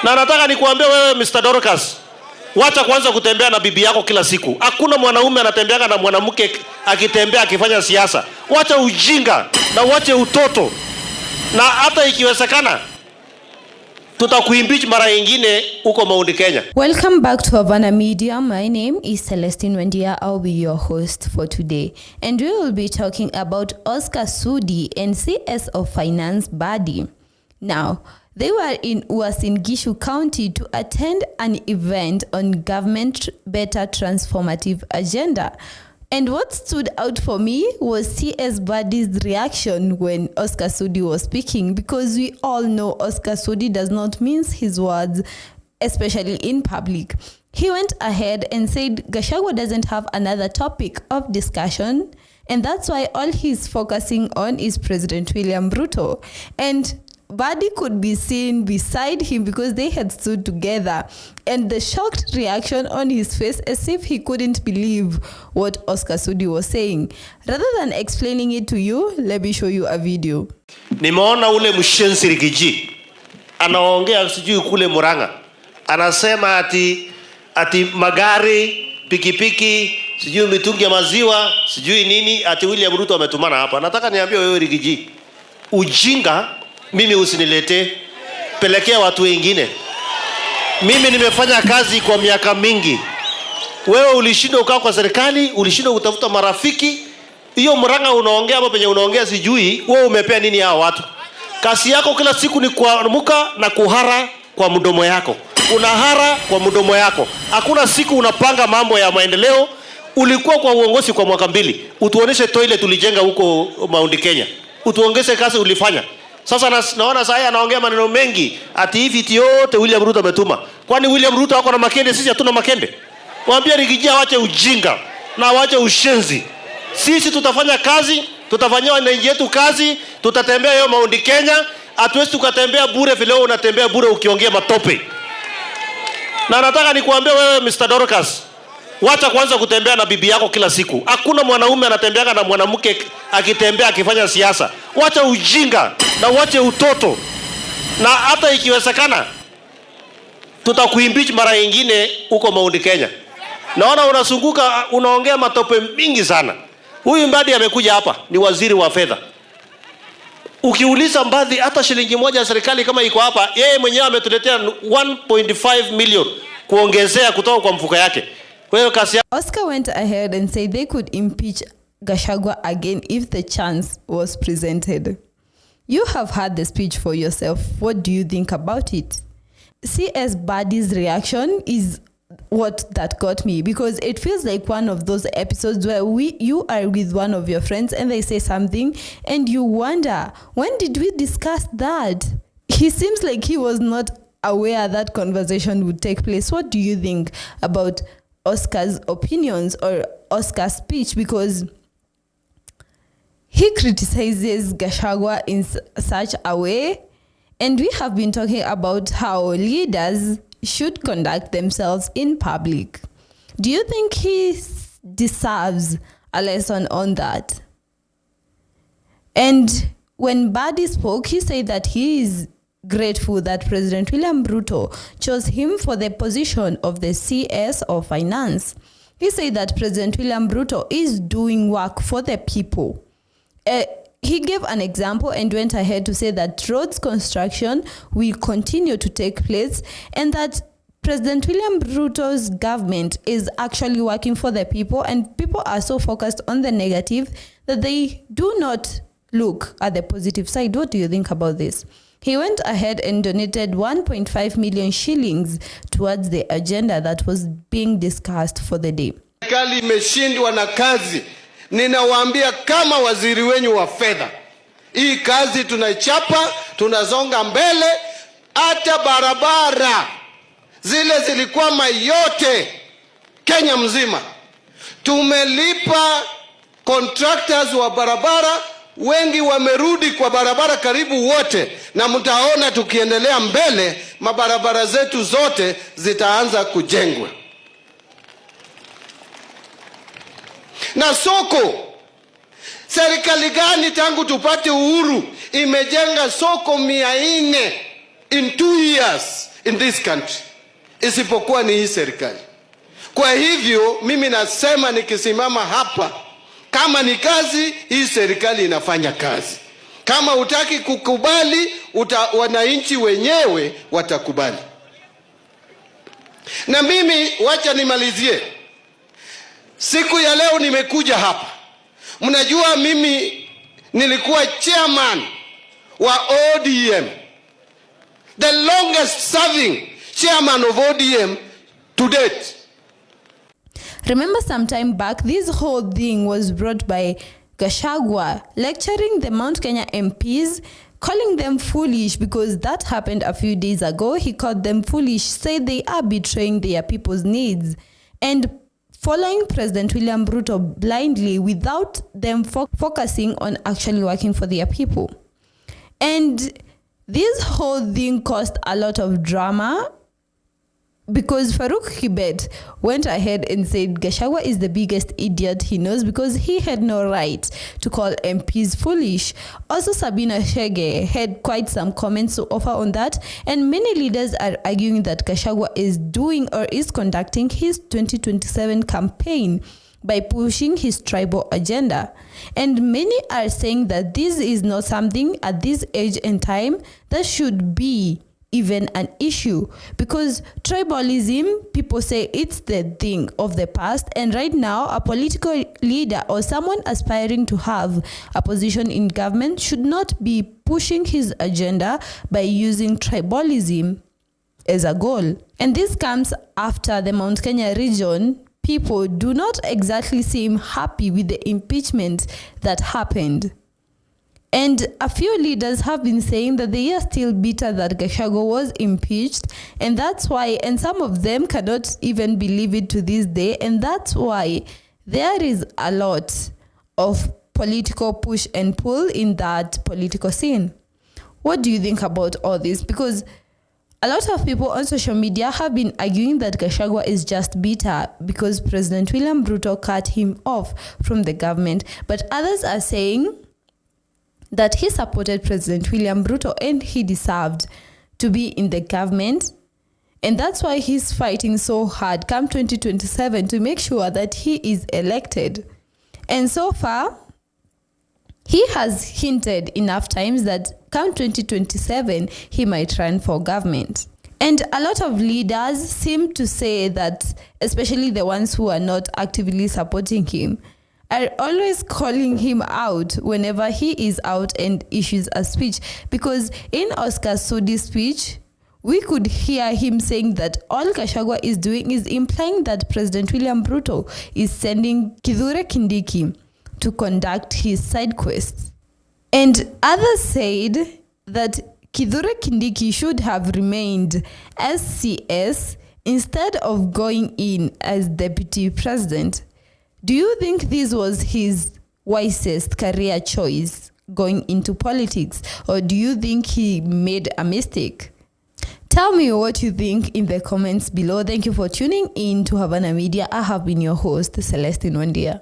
Na nataka nikuambia wewe Mr. Dorcas, wacha kwanza kutembea na bibi yako kila siku. Hakuna mwanaume anatembeanga na mwanamke akitembea akifanya siasa. Wacha ujinga na wache utoto. Na hata ikiwezekana tutakuimpeach mara nyingine huko Mount Kenya. Welcome back to Havana Media. My name is Celestine Wendia. I'll be your host for today. And we will be talking about Oscar Sudi and CS of Finance Mbadi. Now, they were in Uasin Gishu County to attend an event on government better transformative agenda. And what stood out for me was CS Mbadi's reaction when Oscar Sudi was speaking, because we all know Oscar Sudi does not mince his words, especially in public. He went ahead and said Gachagua doesn't have another topic of discussion, and that's why all he's focusing on is President William Ruto. And Mbadi could be seen beside him because they had stood together, and the shocked reaction on his face as if he couldn't believe what Oscar Sudi was saying. Rather than explaining it to you, let me show you a video. Nimeona ule mshenzi Rigiji anaongea sijui kule Murang'a. Anasema ati magari, pikipiki, sijui mitungi ya maziwa, sijui nini, ati William Ruto ametumana hapa. Nataka niambie wewe Rigiji, ujinga mimi usinilete, pelekea watu wengine. Mimi nimefanya kazi kwa miaka mingi. Wewe ulishinda ukaa kwa serikali, ulishinda utafuta marafiki. Hiyo Murang'a unaongea hapo penye unaongea sijui, wewe umepea nini hao watu? Kazi yako kila siku ni kuamuka na kuhara kwa mdomo yako. Unahara kwa mdomo yako. Hakuna siku unapanga mambo ya maendeleo. Ulikuwa kwa uongozi kwa mwaka 2. Utuoneshe toilet tulijenga huko Mount Kenya. Utuongeze kazi ulifanya. Sasa naona sasa anaongea maneno mengi ati hivi yote William Ruto ametuma. Kwani William Ruto wako na makende, sisi hatuna makende? Waambie Rigijia wache ujinga na wache ushenzi. Sisi tutafanya kazi, tutafanyia wananchi wetu kazi, tutatembea hiyo Mount Kenya. Hatuwezi tukatembea bure vile unatembea bure ukiongea matope. Na nataka nikuambia wewe Mr. Dorcas, wacha kwanza kutembea na bibi yako kila siku. Hakuna mwanaume anatembeanga na mwanamke akitembea akifanya siasa. Wacha ujinga na wache utoto. Na hata ikiwezekana tutakuimpeach mara nyingine huko Mount Kenya. Naona unasunguka unaongea matope mingi sana. Huyu Mbadi amekuja hapa ni waziri wa fedha. Ukiuliza Mbadi hata shilingi moja ya serikali kama iko hapa, yeye mwenyewe ametuletea 1.5 million kuongezea kutoka kwa mfuko yake. Oscar went ahead and said they could impeach Gachagua again if the chance was presented. You have heard the speech for yourself. What do you think about it? CS Mbadi's reaction is what that got me, because it feels like one of those episodes where you are with one of your friends and they say something and you wonder, when did we discuss that? He seems like he was not aware that conversation would take place. What do you think about Oscar's opinions or Oscar's speech? Because he criticizes Gachagua in such a way, and we have been talking about how leaders should conduct themselves in public. Do you think he deserves a lesson on that? And when Mbadi spoke, he said that he is grateful that President William Ruto chose him for the position of the CS of Finance. He said that President William Ruto is doing work for the people. He gave an example and went ahead to say that roads construction will continue to take place, and that President William Ruto's government is actually working for the people, and people are so focused on the negative that they do not look at the positive side. What do you think about this? He went ahead and donated 1.5 million shillings towards the agenda that was being discussed for the day. Serikali imeshindwa na kazi. Ninawaambia kama waziri wenyu wa fedha, hii kazi tunaichapa, tunazonga mbele. Hata barabara zile zilikwama yote Kenya mzima, tumelipa contractors wa barabara, wengi wamerudi kwa barabara karibu wote, na mtaona tukiendelea mbele mabarabara zetu zote zitaanza kujengwa. Na soko, serikali gani tangu tupate uhuru imejenga soko 400 in 2 years? in this country isipokuwa ni hii serikali. Kwa hivyo mimi nasema nikisimama hapa, kama ni kazi, hii serikali inafanya kazi. Kama hutaki kukubali, wananchi wenyewe watakubali. Na mimi wacha nimalizie. Siku ya leo nimekuja hapa. Mnajua mimi nilikuwa chairman wa ODM. The longest serving chairman of ODM to date. Remember some time back, this whole thing was brought by Gachagua, lecturing the Mount Kenya MPs, calling them foolish because that happened a few days ago. He called them foolish, said they are betraying their people's needs, and following President William Ruto blindly without them focusing on actually working for their people. And this whole thing caused a lot of drama because Farouk Kibet went ahead and said Gachagua is the biggest idiot he knows because he had no right to call MPs foolish. Also, Sabina Chege had quite some comments to offer on that, and many leaders are arguing that Gachagua is doing or is conducting his 2027 campaign by pushing his tribal agenda. And many are saying that this is not something at this age and time that should be even an issue, because tribalism, people say it's the thing of the past, and right now a political leader or someone aspiring to have a position in government should not be pushing his agenda by using tribalism as a goal. And this comes after the Mount Kenya region people do not exactly seem happy with the impeachment that happened. And a few leaders have been saying that they are still bitter that Gachagua was impeached, and that's why, and some of them cannot even believe it to this day, and that's why there is a lot of political push and pull in that political scene. What do you think about all this? Because a lot of people on social media have been arguing that Gachagua is just bitter because President William Ruto cut him off from the government, but others are saying that he supported President William Ruto and he deserved to be in the government. And that's why he's fighting so hard come 2027 to make sure that he is elected. And so far, he has hinted enough times that come 2027, he might run for government. And a lot of leaders seem to say that, especially the ones who are not actively supporting him, are always calling him out whenever he is out and issues a speech. Because in Oscar Sudi's speech, we could hear him saying that all Gachagua is doing is implying that President William Ruto is sending Kithure Kindiki to conduct his side quests. And others said that Kithure Kindiki should have remained as CS instead of going in as deputy president. Do you think this was his wisest career choice going into politics, or do you think he made a mistake? Tell me what you think in the comments below. Thank you for tuning in to Havana Media. I have been your host, Celestine Wandia.